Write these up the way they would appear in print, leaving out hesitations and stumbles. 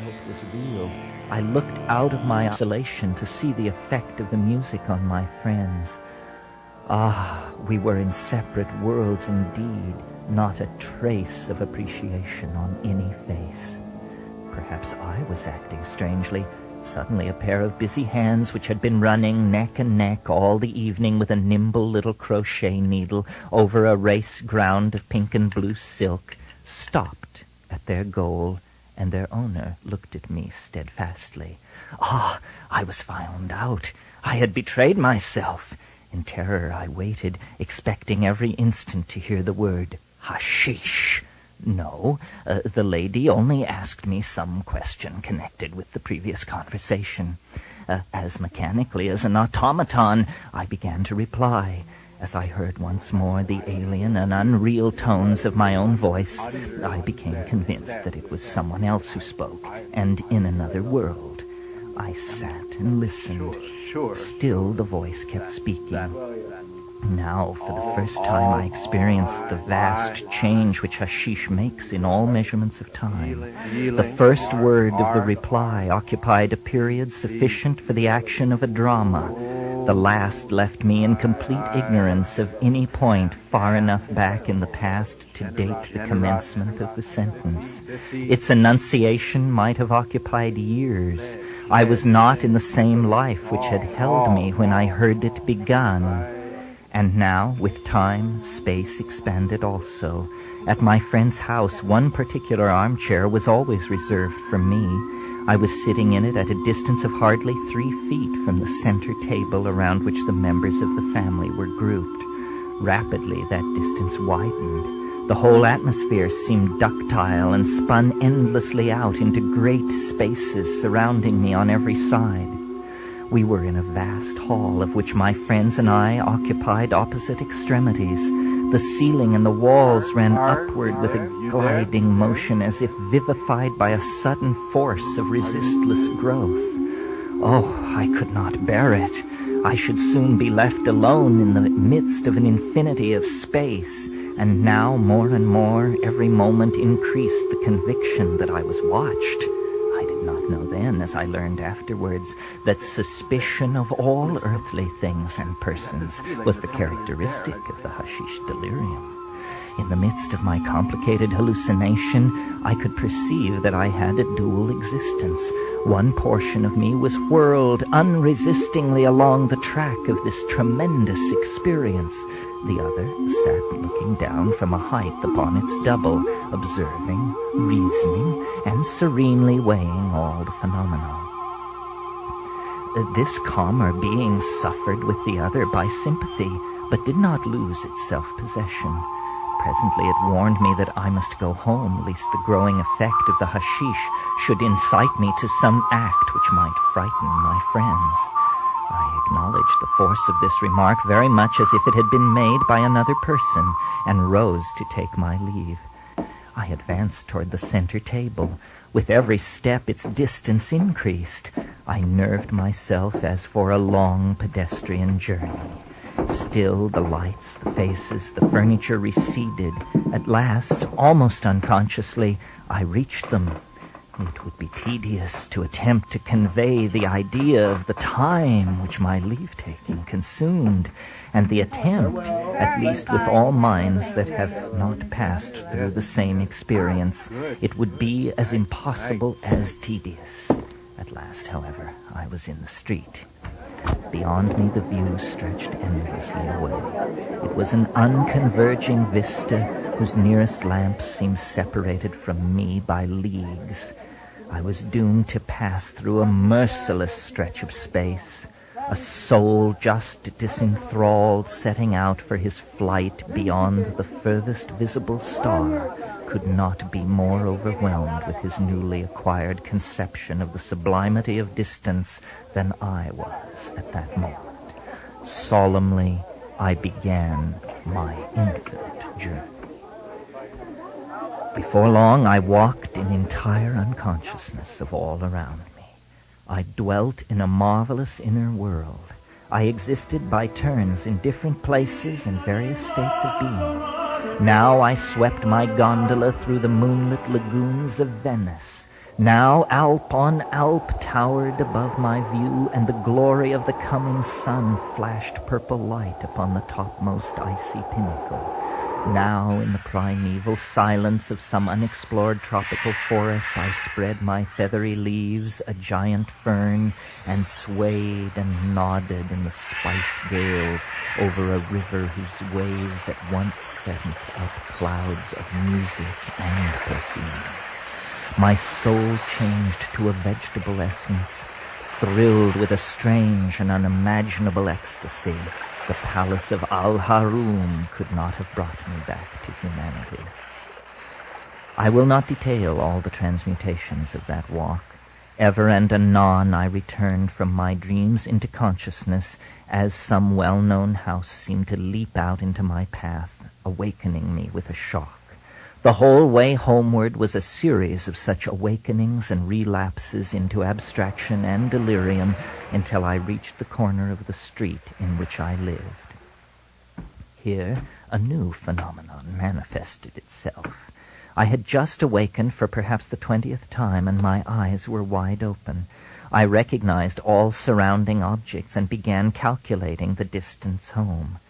felt was real. I looked out of my isolation to see the effect of the music on my friends. Ah, we were in separate worlds indeed, not a trace of appreciation on any face. Perhaps I was acting strangely. Suddenly a pair of busy hands, which had been running neck and neck all the evening with a nimble little crochet needle over a race ground of pink and blue silk, stopped at their goal, and their owner looked at me steadfastly. Ah, I was found out. I had betrayed myself. In terror I waited, expecting every instant to hear the word hashish. No, the lady only asked me some question connected with the previous conversation. As mechanically as an automaton, I began to reply. As I heard once more the alien and unreal tones of my own voice, I became convinced that it was someone else who spoke, and in another world. I sat and listened. Still the voice kept speaking. Now, for the first time, I experienced the vast change which hashish makes in all measurements of time. The first word of the reply occupied a period sufficient for the action of a drama. The last left me in complete ignorance of any point far enough back in the past to date the commencement of the sentence. Its enunciation might have occupied years. I was not in the same life which had held me when I heard it begun. And now, with time, space expanded also. At my friend's house, one particular armchair was always reserved for me. I was sitting in it at a distance of hardly 3 feet from the center table around which the members of the family were grouped. Rapidly, that distance widened. The whole atmosphere seemed ductile and spun endlessly out into great spaces surrounding me on every side. We were in a vast hall of which my friends and I occupied opposite extremities. The ceiling and the walls ran upward with a gliding motion as if vivified by a sudden force of resistless growth. Oh, I could not bear it. I should soon be left alone in the midst of an infinity of space, and now more and more every moment increased the conviction that I was watched. I did not know then, as I learned afterwards, that suspicion of all earthly things and persons was the characteristic of the hashish delirium. In the midst of my complicated hallucination, I could perceive that I had a dual existence. One portion of me was whirled unresistingly along the track of this tremendous experience. The other sat looking down from a height upon its double, observing, reasoning, and serenely weighing all the phenomena. This calmer being suffered with the other by sympathy, but did not lose its self-possession. Presently it warned me that I must go home, lest the growing effect of the hashish should incite me to some act which might frighten my friends. I acknowledged the force of this remark very much as if it had been made by another person, and rose to take my leave. I advanced toward the center table. With every step its distance increased. I nerved myself as for a long pedestrian journey. Still the lights, the faces, the furniture receded. At last, almost unconsciously, I reached them. It would be tedious to attempt to convey the idea of the time which my leave-taking consumed, and the attempt, at least with all minds that have not passed through the same experience, it would be as impossible as tedious. At last, however, I was in the street. Beyond me the view stretched endlessly away. It was an unconverging vista whose nearest lamps seemed separated from me by leagues. I was doomed to pass through a merciless stretch of space, a soul just disenthralled, setting out for his flight beyond the furthest visible star, could not be more overwhelmed with his newly acquired conception of the sublimity of distance than I was at that moment. Solemnly, I began my infinite journey. Before long, I walked in entire unconsciousness of all around me. I dwelt in a marvelous inner world. I existed by turns in different places and various states of being. Now I swept my gondola through the moonlit lagoons of Venice. Now Alp on Alp towered above my view, and the glory of the coming sun flashed purple light upon the topmost icy pinnacle. Now, in the primeval silence of some unexplored tropical forest, I spread my feathery leaves, a giant fern, and swayed and nodded in the spice gales over a river whose waves at once sent up clouds of music and perfume. My soul changed to a vegetable essence, thrilled with a strange and unimaginable ecstasy. The palace of Al-Haroum could not have brought me back to humanity. I will not detail all the transmutations of that walk. Ever and anon I returned from my dreams into consciousness as some well-known house seemed to leap out into my path, awakening me with a shock. The whole way homeward was a series of such awakenings and relapses into abstraction and delirium until I reached the corner of the street in which I lived. Here a new phenomenon manifested itself. I had just awakened for perhaps the 20th time, and my eyes were wide open. I recognized all surrounding objects and began calculating the distance home.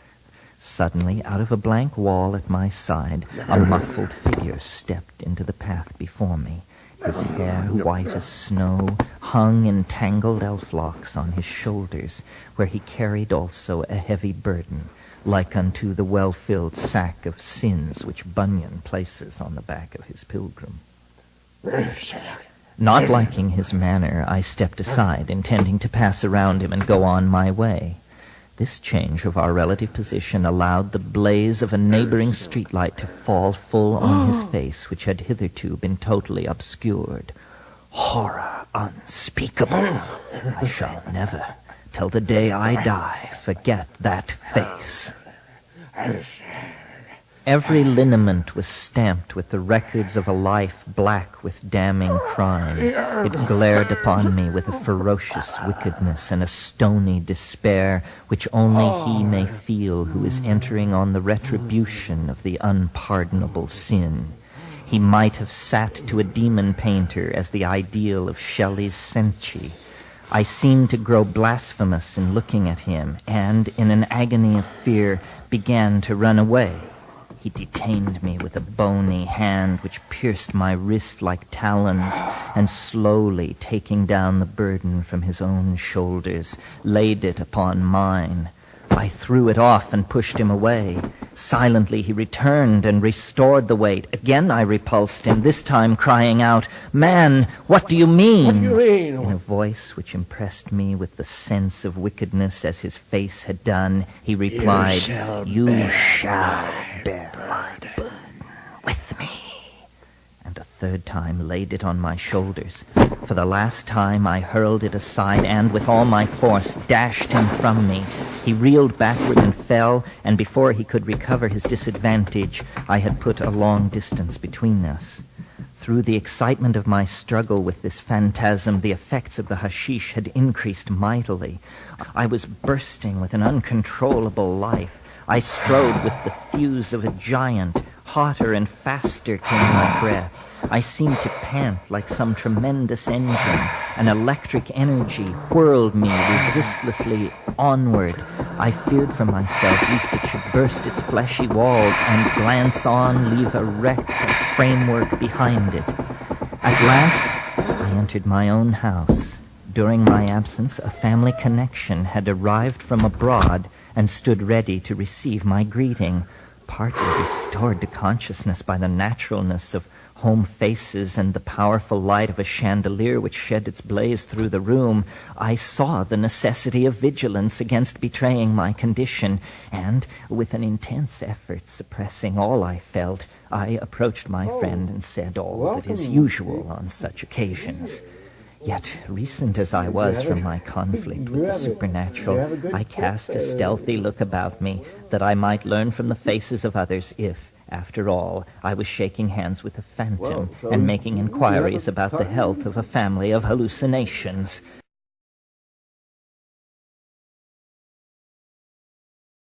Suddenly, out of a blank wall at my side, a muffled figure stepped into the path before me. His hair, white as snow, hung in tangled elf locks on his shoulders, where he carried also a heavy burden, like unto the well-filled sack of sins which Bunyan places on the back of his pilgrim. Not liking his manner, I stepped aside, intending to pass around him and go on my way. This change of our relative position allowed the blaze of a neighboring streetlight to fall full on his face, which had hitherto been totally obscured. Horror unspeakable! I shall never, till the day I die, forget that face. Every lineament was stamped with the records of a life black with damning crime. It glared upon me with a ferocious wickedness and a stony despair which only he may feel who is entering on the retribution of the unpardonable sin. He might have sat to a demon painter as the ideal of Shelley's Cenci. I seemed to grow blasphemous in looking at him, and, in an agony of fear, began to run away. He detained me with a bony hand which pierced my wrist like talons, and slowly taking down the burden from his own shoulders, laid it upon mine. I threw it off and pushed him away. Silently he returned and restored the weight. Again I repulsed him, this time crying out, "Man, what do you mean?" What do you mean? In a voice which impressed me with the sense of wickedness as his face had done, he replied, "You shall bear my burden with me," and a third time laid it on my shoulders. For the last time I hurled it aside and, with all my force, dashed him from me. He reeled backward and fell, and before he could recover his disadvantage, I had put a long distance between us. Through the excitement of my struggle with this phantasm, the effects of the hashish had increased mightily. I was bursting with an uncontrollable life. I strode with the thews of a giant. Hotter and faster came my breath. I seemed to pant like some tremendous engine. An electric energy whirled me resistlessly onward. I feared for myself lest it should burst its fleshy walls and glance on, leave a wrecked framework behind it. At last, I entered my own house. During my absence, a family connection had arrived from abroad and stood ready to receive my greeting. Partly restored to consciousness by the naturalness of home faces and the powerful light of a chandelier which shed its blaze through the room, I saw the necessity of vigilance against betraying my condition, and, with an intense effort suppressing all I felt, I approached my friend and said all that is usual on such occasions. Yet, recent as I was from my conflict with the supernatural, I cast a stealthy look about me that I might learn from the faces of others if, after all, I was shaking hands with a phantom and making inquiries about the health of a family of hallucinations.